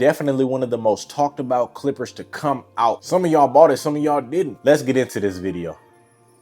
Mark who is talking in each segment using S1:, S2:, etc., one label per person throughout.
S1: Definitely one of the most talked about clippers to come out. Some of y'all bought it, some of y'all didn't. Let's get into this video.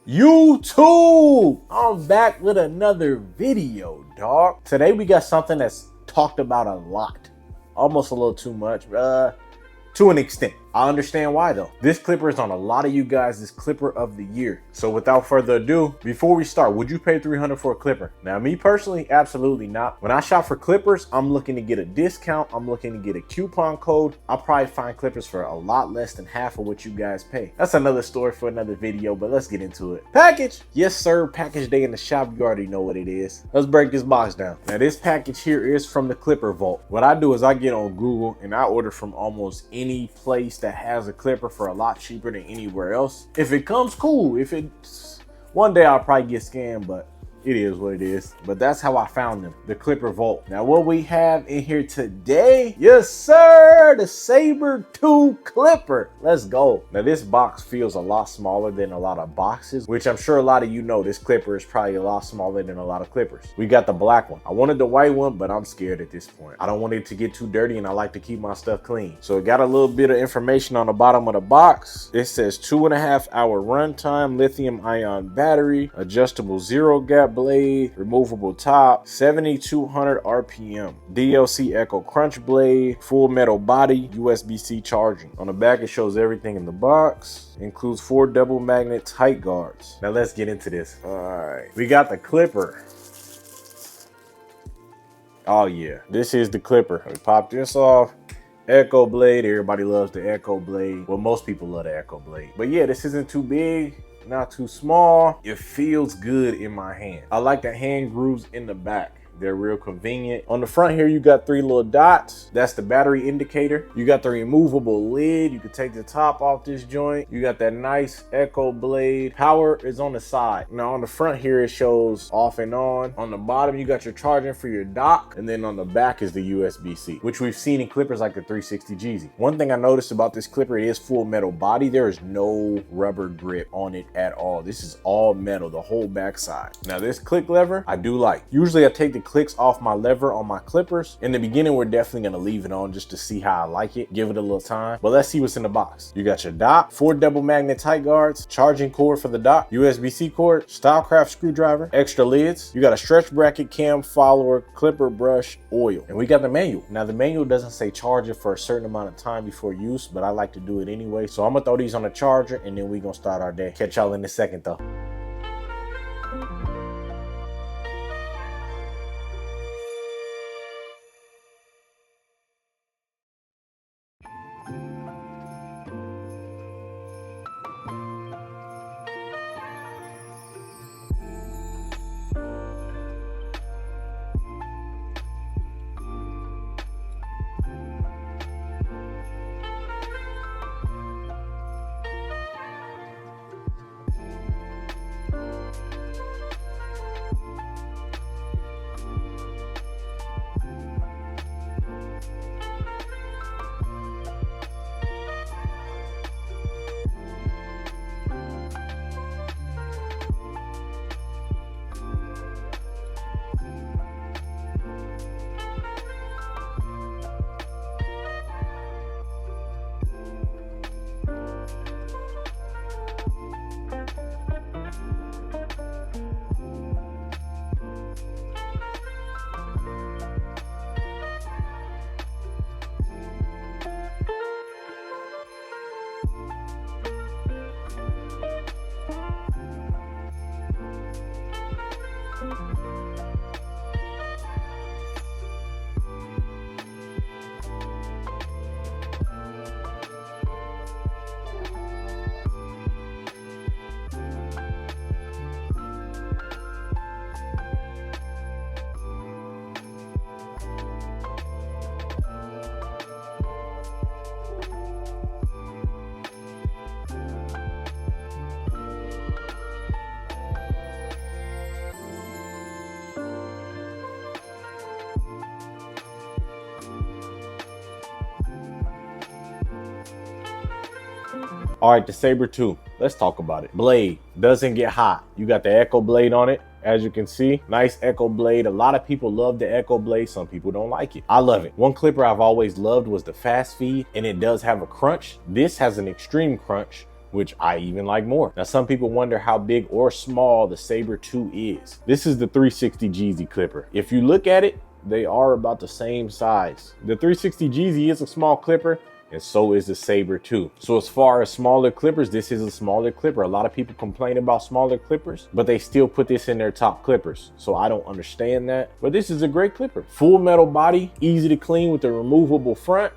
S1: YouTube, I'm back with another video, dog. Today we got something that's talked about a lot. Almost a little too much, to an extent. I understand why though. This clipper is on a lot of you guys' clipper of the year. So without further ado, before we start, would you pay $300 for a clipper? Now me personally, absolutely not. When I shop for clippers, I'm looking to get a discount. I'm looking to get a coupon code. I'll probably find clippers for a lot less than half of what you guys pay. That's another story for another video, but let's get into it. Package. Yes sir, package day in the shop. You already know what it is. Let's break this box down. Now this package here is from the Clipper Vault. What I do is I get on Google and I order from almost any place that has a clipper for a lot cheaper than anywhere else. If it comes, cool. If it's one day, I'll probably get scammed, but it is what it is. But that's how I found them, the Clipper Vault. Now what we have in here today, yes sir, the Saber 2 clipper. Let's go. Now this box feels a lot smaller than a lot of boxes, which I'm sure a lot of you know this clipper is probably a lot smaller than a lot of clippers. We got the black one. I wanted the white one, but I'm scared at this point. I don't want it to get too dirty and I like to keep my stuff clean. So it got a little bit of information on the bottom of the box. It says 2.5 hour runtime, lithium ion battery, adjustable zero gap blade, removable top, 7200 RPM, DLC Echo Crunch blade, full metal body, USB-C charging. On the back, it shows everything in the box. Includes 4 double magnet tight guards. Now let's get into this. All right, we got the clipper. Oh yeah, this is the clipper. We pop this off. Echo blade, everybody loves the Echo blade. Well, most people love the Echo blade. But yeah, this isn't too big, not too small. It feels good in my hand. I like the hand grooves in the back. They're real convenient. On the front here, you got 3 little dots. That's the battery indicator. You got the removable lid. You can take the top off this joint. You got that nice Echo blade. Power is on the side. Now on the front here, it shows off and on. On the bottom, you got your charging for your dock. And then on the back is the USB-C, which we've seen in clippers like the 360 Jeezy. One thing I noticed about this clipper, it is full metal body. There is no rubber grip on it at all. This is all metal, the whole back side. Now this click lever, I do like. Usually I take the clicks off my lever on my clippers. In the beginning, we're definitely gonna leave it on just to see how I like it, give it a little time. But let's see what's in the box. You got your dock, 4 double magnet tight guards, charging cord for the dock, USB-C cord, StyleCraft screwdriver, extra lids. You got a stretch bracket, cam follower, clipper brush, oil. And we got the manual. Now the manual doesn't say charge it for a certain amount of time before use, but I like to do it anyway. So I'm gonna throw these on the charger and then we gonna start our day. Catch y'all in a second though. All right, the Saber 2, let's talk about it. Blade doesn't get hot. You got the Echo blade on it. As you can see, nice Echo blade. A lot of people love the Echo blade. Some people don't like it. I love it. One clipper I've always loved was the fast feed, and it does have a crunch. This has an extreme crunch, which I even like more. Now, some people wonder how big or small the Saber 2 is. This is the 360 Jeezy clipper. If you look at it, they are about the same size. The 360 Jeezy is a small clipper, and so is the Saber 2. So as far as smaller clippers, this is a smaller clipper. A lot of people complain about smaller clippers, but they still put this in their top clippers. So I don't understand that, but this is a great clipper. Full metal body, easy to clean with a removable front.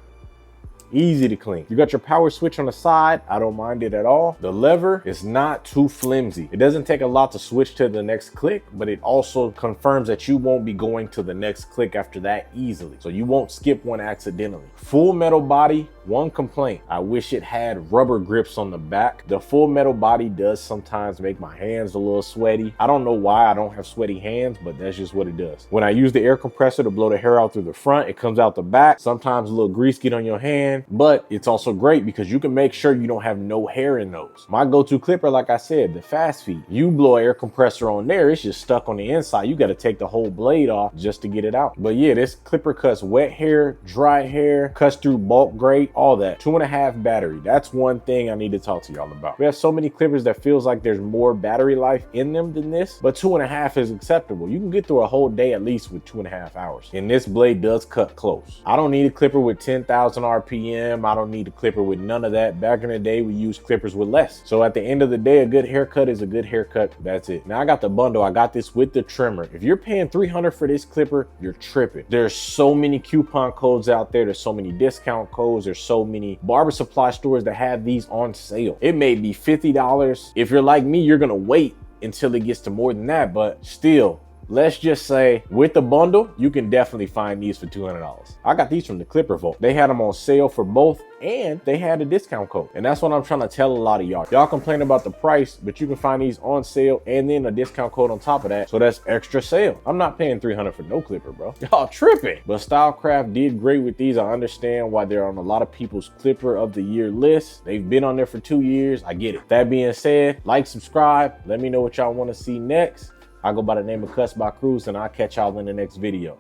S1: Easy to clean. You got your power switch on the side. I don't mind it at all. The lever is not too flimsy. It doesn't take a lot to switch to the next click, but it also confirms that you won't be going to the next click after that easily. So you won't skip one accidentally. Full metal body. One complaint, I wish it had rubber grips on the back. The full metal body does sometimes make my hands a little sweaty. I don't know why I don't have sweaty hands, but that's just what it does. When I use the air compressor to blow the hair out through the front, it comes out the back. Sometimes a little grease get on your hand, but it's also great because you can make sure you don't have no hair in those. My go-to clipper, like I said, the fast feed. You blow an air compressor on there, it's just stuck on the inside. You got to take the whole blade off just to get it out. But yeah, this clipper cuts wet hair, dry hair, cuts through bulk grade, all that. 2.5 battery. That's one thing I need to talk to y'all about. We have so many clippers that feels like there's more battery life in them than this, but 2.5 is acceptable. You can get through a whole day at least with 2.5 hours. And this blade does cut close. I don't need a clipper with 10,000 RPM. I don't need a clipper with none of that. Back in the day, we used clippers with less. So at the end of the day, a good haircut is a good haircut. That's it. Now I got the bundle. I got this with the trimmer. If you're paying $300 for this clipper, you're tripping. There's so many coupon codes out there. There's so many discount codes. There's so many barber supply stores that have these on sale. It may be $50. If you're like me, you're gonna wait until it gets to more than that, but still, let's just say with the bundle, you can definitely find these for $200. I got these from the Clipper Vault. They had them on sale for both, and they had a discount code. And that's what I'm trying to tell a lot of y'all. Y'all complain about the price, but you can find these on sale and then a discount code on top of that. So that's extra sale. I'm not paying $300 for no clipper, bro. Y'all tripping. But StyleCraft did great with these. I understand why they're on a lot of people's Clipper of the Year list. They've been on there for 2 years. I get it. That being said, like, subscribe. Let me know what y'all want to see next. I go by the name of Cruze by Cruze, and I'll catch y'all in the next video.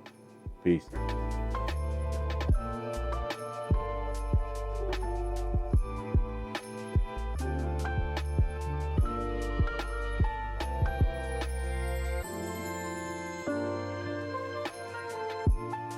S1: Peace.